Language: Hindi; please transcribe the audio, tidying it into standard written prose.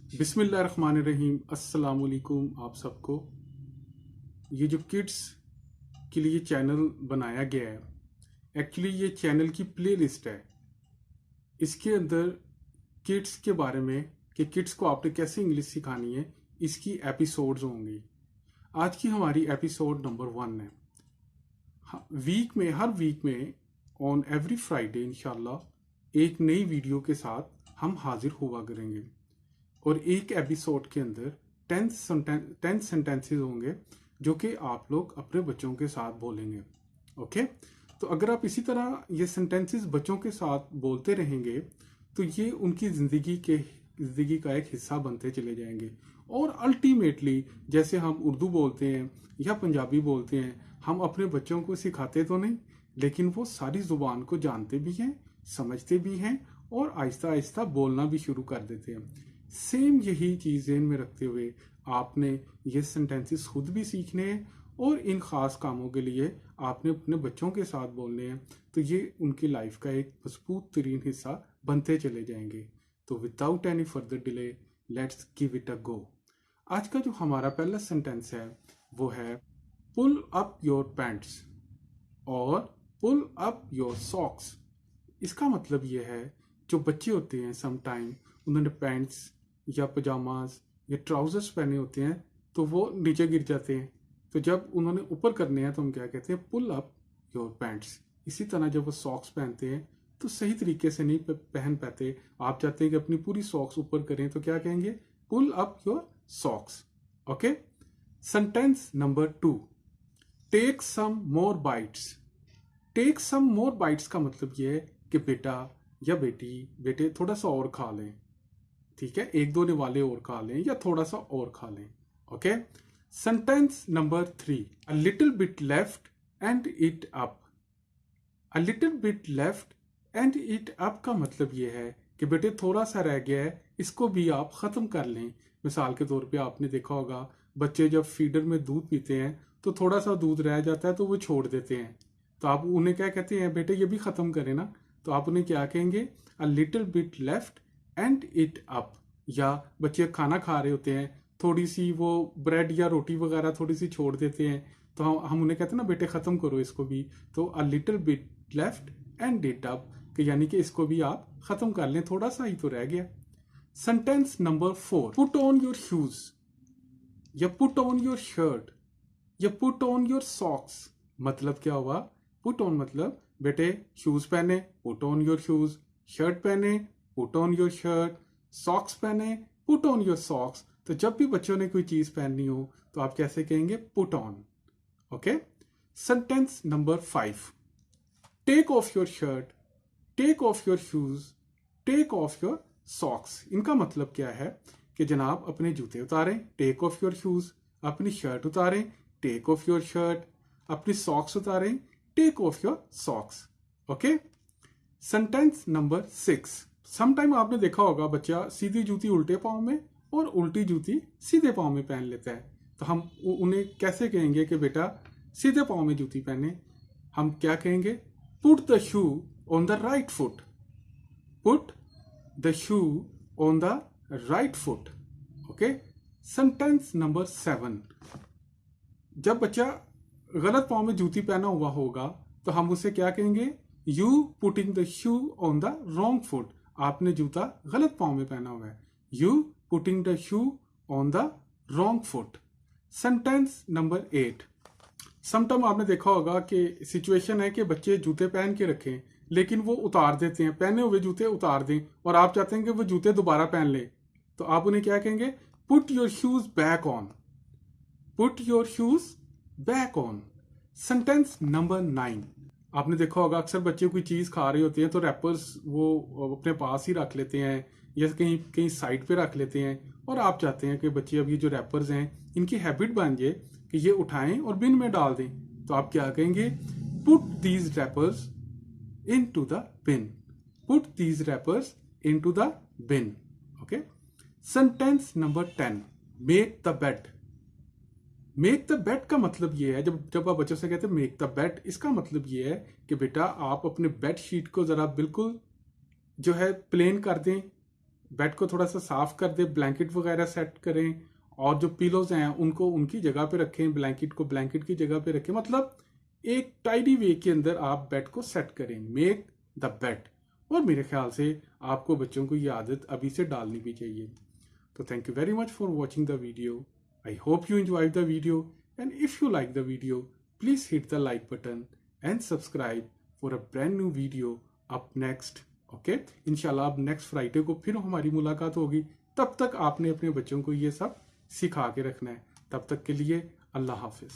बिस्मिल्लाहिर्रहमानिर्रहीम। अस्सलाम वालेकुम आप सबको। ये जो किड्स के लिए चैनल बनाया गया है, एक्चुअली ये चैनल की प्ले लिस्ट है। इसके अंदर किड्स के बारे में कि किड्स को आपने कैसे इंग्लिश सिखानी है, इसकी एपिसोड्स होंगी। आज की हमारी एपिसोड नंबर 1 है। हर वीक में ऑन एवरी फ्राइडे इंशाल्लाह एक नई वीडियो के साथ हम हाजिर हुआ करेंगे और एक एपिसोड के अंदर 10 सेंटेंसेस होंगे जो कि आप लोग अपने बच्चों के साथ बोलेंगे। ओके, तो अगर आप इसी तरह ये सेंटेंसेस बच्चों के साथ बोलते रहेंगे तो ये उनकी ज़िंदगी का एक हिस्सा बनते चले जाएंगे और अल्टीमेटली जैसे हम उर्दू बोलते हैं या पंजाबी बोलते हैं, हम अपने बच्चों को सिखाते तो नहीं, लेकिन वो सारी ज़ुबान को जानते भी हैं, समझते भी हैं और आहिस्ता आहिस्ता बोलना भी शुरू कर देते हैं। सेम यही चीज़ ज़हन में रखते हुए आपने ये सेंटेंसेस खुद भी सीखने हैं और इन ख़ास कामों के लिए आपने अपने बच्चों के साथ बोलने हैं, तो ये उनकी लाइफ का एक मजबूत तरीन हिस्सा बनते चले जाएंगे। तो without any further delay let's give it a go. आज का जो हमारा पहला सेंटेंस है वो है पुल अप योर पैंट्स और पुल अप योर सॉक्स। इसका मतलब ये है, जो बच्चे होते हैं समटाइम उन्होंने पैंट्स या पजामाज या ट्राउजर्स पहने होते हैं तो वो नीचे गिर जाते हैं, तो जब उन्होंने ऊपर करने हैं तो हम क्या कहते हैं, पुल अप योर पैंट्स। इसी तरह जब वो सॉक्स पहनते हैं तो सही तरीके से नहीं पहन पाते, आप चाहते हैं कि अपनी पूरी सॉक्स ऊपर करें तो क्या कहेंगे, pull up your socks. Okay, sentence number 2, take some more bites. Take some more bites का मतलब ये है कि बेटा या बेटे थोड़ा सा और खा लें, ठीक है, 1-2 निवाले और खा लें या थोड़ा सा और खा लें। Okay, sentence number 3, a little bit left and it up. A little bit left and it up का मतलब ये है कि बेटे थोड़ा सा रह गया है, इसको भी आप ख़त्म कर लें। मिसाल के तौर पे आपने देखा होगा बच्चे जब फीडर में दूध पीते हैं तो थोड़ा सा दूध रह जाता है तो वो छोड़ देते हैं, तो आप उन्हें क्या कहते हैं, बेटे ये भी ख़त्म करें ना, तो आप उन्हें क्या कहेंगे, a little bit left and it up. या बच्चे खाना खा रहे होते हैं, थोड़ी सी वो ब्रेड या रोटी वगैरह थोड़ी सी छोड़ देते हैं, तो हम उन्हें कहते हैं ना, बेटे ख़त्म करो इसको भी, तो a little bit left and it up, यानी कि इसको भी आप ख़त्म कर लें, थोड़ा सा ही तो रह गया। Sentence number 4, put on your shoes या पुट ऑन योर शर्ट या पुट ऑन योर सॉक्स। मतलब क्या हुआ, पुट ऑन मतलब बेटे शूज पहने, put on your shoes, shirt पहने, put on your shirt, socks पहने, पुट ऑन योर सॉक्स। तो जब भी बच्चों ने कोई चीज पहननी हो तो आप कैसे कहेंगे, put on. Okay, sentence number 5, take off your shirt, take off your shoes, take off your socks. इनका मतलब क्या है कि जनाब अपने जूते उतारें, टेक ऑफ योर शूज, अपनी शर्ट उतारें, टेक ऑफ योर शर्ट, अपनी सॉक्स उतारें, take off your socks. Okay, sentence number 6, sometime आपने देखा होगा बच्चा सीधी जूती उल्टे पाँव में और उल्टी जूती सीधे पाँव में पहन लेता है, तो हम उन्हें कैसे कहेंगे कि बेटा सीधे पाँव में जूती पहने। हम क्या कहेंगे, put the shoe on the right foot, put the shoe on the right foot. Okay, sentence number 7, जब बच्चा गलत पाँव में जूती पहना हुआ होगा तो हम उसे क्या कहेंगे, you putting the shoe on the wrong foot. आपने जूता गलत पाँव में पहना हुआ है, you putting the shoe on the wrong foot. Sentence number 8, sometime आपने देखा होगा कि सिचुएशन है कि बच्चे जूते पहन के रखें लेकिन वो उतार देते हैं, पहने हुए जूते उतार दें और आप चाहते हैं कि वो जूते दोबारा पहन ले, तो आप उन्हें क्या कहेंगे, put your shoes back on, put your shoes back on. Sentence number 9, आपने देखा होगा अक्सर बच्चे कोई चीज़ खा रहे होते हैं तो रैपर्स वो अपने पास ही रख लेते हैं या कहीं कहीं साइड पे रख लेते हैं, और आप चाहते हैं कि बच्चे अब ये जो रैपर्स हैं इनकी हैबिट बन जाए कि ये उठाएं और बिन में डाल दें, तो आप क्या कहेंगे, put these wrappers into the bin, put these wrappers into the bin. Okay, sentence number 10, make the bed. Make the bed का मतलब ये है, जब आप बच्चों से कहते हैं मेक द बेड, इसका मतलब ये है कि बेटा आप अपने बेड शीट को जरा बिल्कुल जो है प्लेन कर दें, बेड को थोड़ा सा साफ कर दे, ब्लैंकेट वगैरह सेट करें और जो पिलोज हैं उनको उनकी जगह पे रखें, ब्लैंकेट को ब्लैंकेट की जगह पे रखें। मतलब एक टाइडी वे के अंदर आप बेड को सेट करें, मेक द बेड। और मेरे ख्याल से आपको बच्चों को ये आदत अभी से डालनी भी चाहिए। तो thank you very much for watching the video. I hope you enjoyed the video, and if you like the video, please hit the like button and subscribe for a brand new video up next. Okay? इंशाल्लाह अब नेक्स्ट फ्राइडे को फिर हमारी मुलाकात होगी। तब तक आपने अपने बच्चों को ये सब सिखा के रखना है। तब तक के लिए अल्लाह हाफिज।